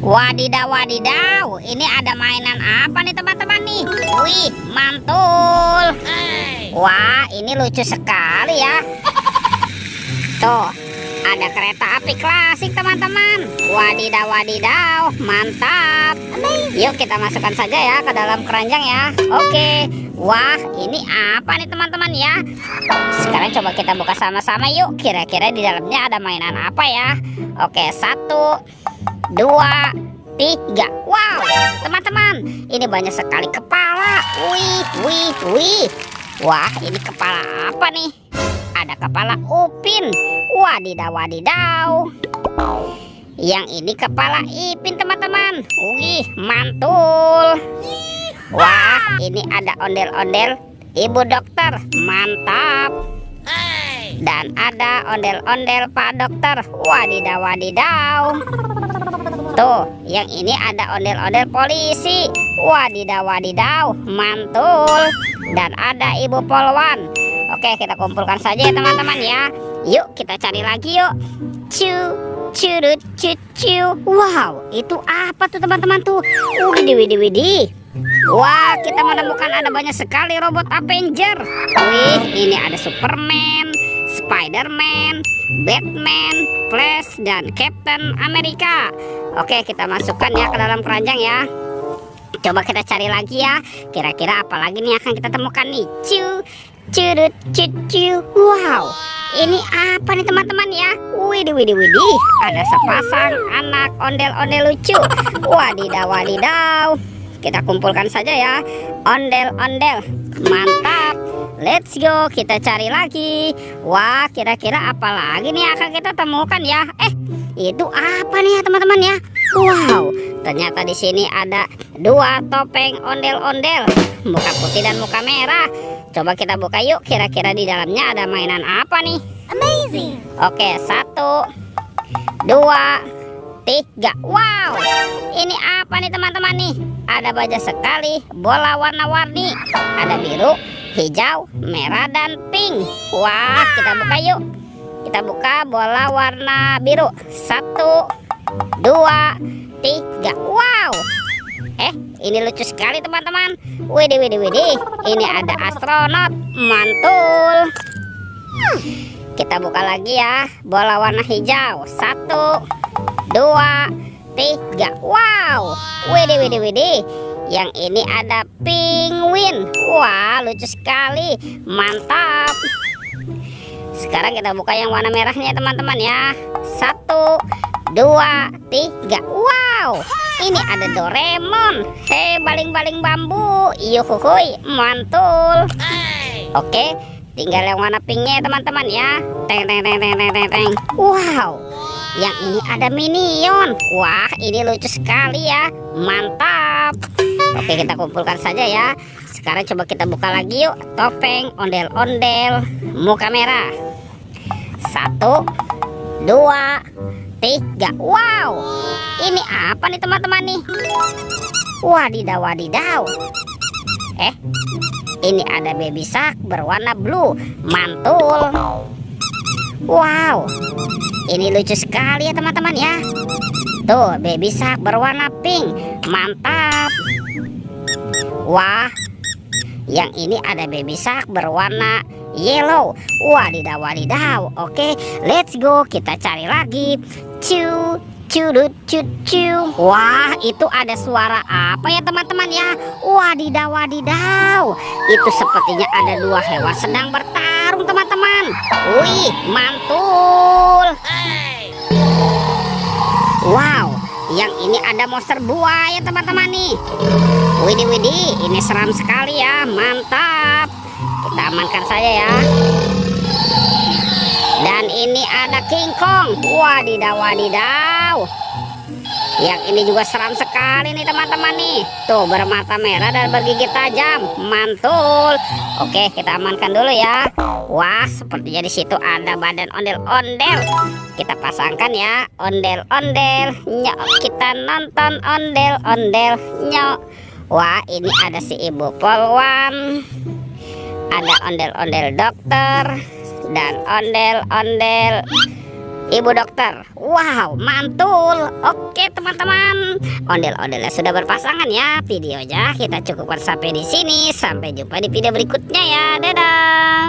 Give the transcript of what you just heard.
Wadidaw, wadidaw. Ini ada mainan apa nih teman-teman nih? Wih, mantul. Wah, ini lucu sekali ya. Tuh, ada kereta api klasik teman-teman. Wadidaw, wadidaw, mantap. Yuk kita masukkan saja ya ke dalam keranjang ya. Oke. Wah, ini apa nih teman-teman ya? Sekarang coba kita buka sama-sama yuk. Kira-kira di dalamnya ada mainan apa ya? Oke, 1, 2, 3. Wow, teman-teman, ini banyak sekali kepala. Wih, wih, wih. Wah, ini kepala apa nih? Ada kepala upin. Wadidaw, wadidaw. Yang ini kepala ipin teman-teman. Wih, mantul. Wah, ini ada ondel-ondel ibu dokter. Mantap. Dan ada ondel-ondel pak dokter. Wadidaw, wadidaw. Tuh, yang ini ada ondel-ondel polisi. Wadidaw, wadidaw, mantul. Dan ada ibu polwan. Oke, kita kumpulkan saja ya teman-teman ya. Yuk kita cari lagi yuk. Curut cucu. Wow, itu apa tuh teman-teman tuh? Widih, widih, widih. Wah, kita menemukan ada banyak sekali robot Avenger. Wih, ini ada Superman, Spiderman, Batman, Flash, dan Captain America. Oke, kita masukkan ya ke dalam keranjang ya. Coba kita cari lagi ya. Kira-kira apa lagi nih akan kita temukan nih? Curut cucu. Wow, ini apa nih teman-teman ya? Widih, widih, widih. Ada sepasang anak ondel-ondel lucu. Wadidaw, wadidaw. Kita kumpulkan saja ya. Ondel-ondel. Mantap. Let's go. Kita cari lagi. Wah, kira-kira apa lagi nih akan kita temukan ya? Itu apa nih ya teman-teman ya? Wow, ternyata di sini ada 2 topeng ondel-ondel. Muka putih dan muka merah. Coba kita buka yuk. Kira-kira di dalamnya ada mainan apa nih? Amazing. Oke, 1, 2, 3. Wow, ini apa nih teman-teman nih? Ada banyak sekali bola warna-warni. Ada biru, hijau, merah, dan pink. Wah, kita buka yuk. Kita buka bola warna biru. 1, 2, 3. Wow, ini lucu sekali teman-teman. Widih, widih, widih. Ini ada astronot. Mantul. Kita buka lagi ya. Bola warna hijau. 1, 2, 3. Wow, widih, widih, widih. Yang ini ada penguin. Wah, lucu sekali. Mantap. Sekarang kita buka yang warna merahnya teman-teman ya. 1, 2, 3. Wow, ini ada Doraemon. Baling-baling bambu. Yuhuhuy, mantul. Oke, tinggal yang warna pinknya ya teman-teman ya. Teng, teng, teng, teng, teng, teng. Wow, yang ini ada Minion. Wah, ini lucu sekali ya. Mantap. Oke, kita kumpulkan saja ya. Sekarang coba kita buka lagi yuk. Topeng ondel-ondel muka merah. 1, 2, 3. Wow, ini apa nih teman-teman nih? Wadidaw, wadidaw. Ini ada baby shark berwarna blue. Mantul. Wow, ini lucu sekali ya teman-teman ya. Tuh, baby shark berwarna pink. Mantap. Wah, yang ini ada baby shark berwarna yellow. Wadidaw, wadidaw. Oke, let's go. Kita cari lagi. Curut cucu. Wah, itu ada suara apa ya teman-teman ya? Wadidaw, wadidaw. Itu sepertinya ada 2 hewan sedang bertarung teman-teman. Wih, mantul. Wow, yang ini ada monster buaya teman-teman nih. Widih, widih, ini seram sekali ya. Mantap. Kita amankan saja ya. Dan ini ada King Kong. Wadidaw, wadidaw. Yang ini juga seram sekali nih teman-teman nih. Tuh, bermata merah dan bergigi tajam. Mantul. Oke, kita amankan dulu ya. Wah, sepertinya di situ ada badan ondel-ondel. Kita pasangkan ya. Ondel-ondel. Nyok, kita nonton ondel-ondel. Nyok. Wah, ini ada si ibu polwan. Ada ondel-ondel dokter. Dan ondel-ondel Ibu dokter. Wow, mantul. Oke teman-teman, ondel-ondelnya sudah berpasangan ya. Videonya kita cukupkan sampai di sini. Sampai jumpa di video berikutnya ya. Dadah.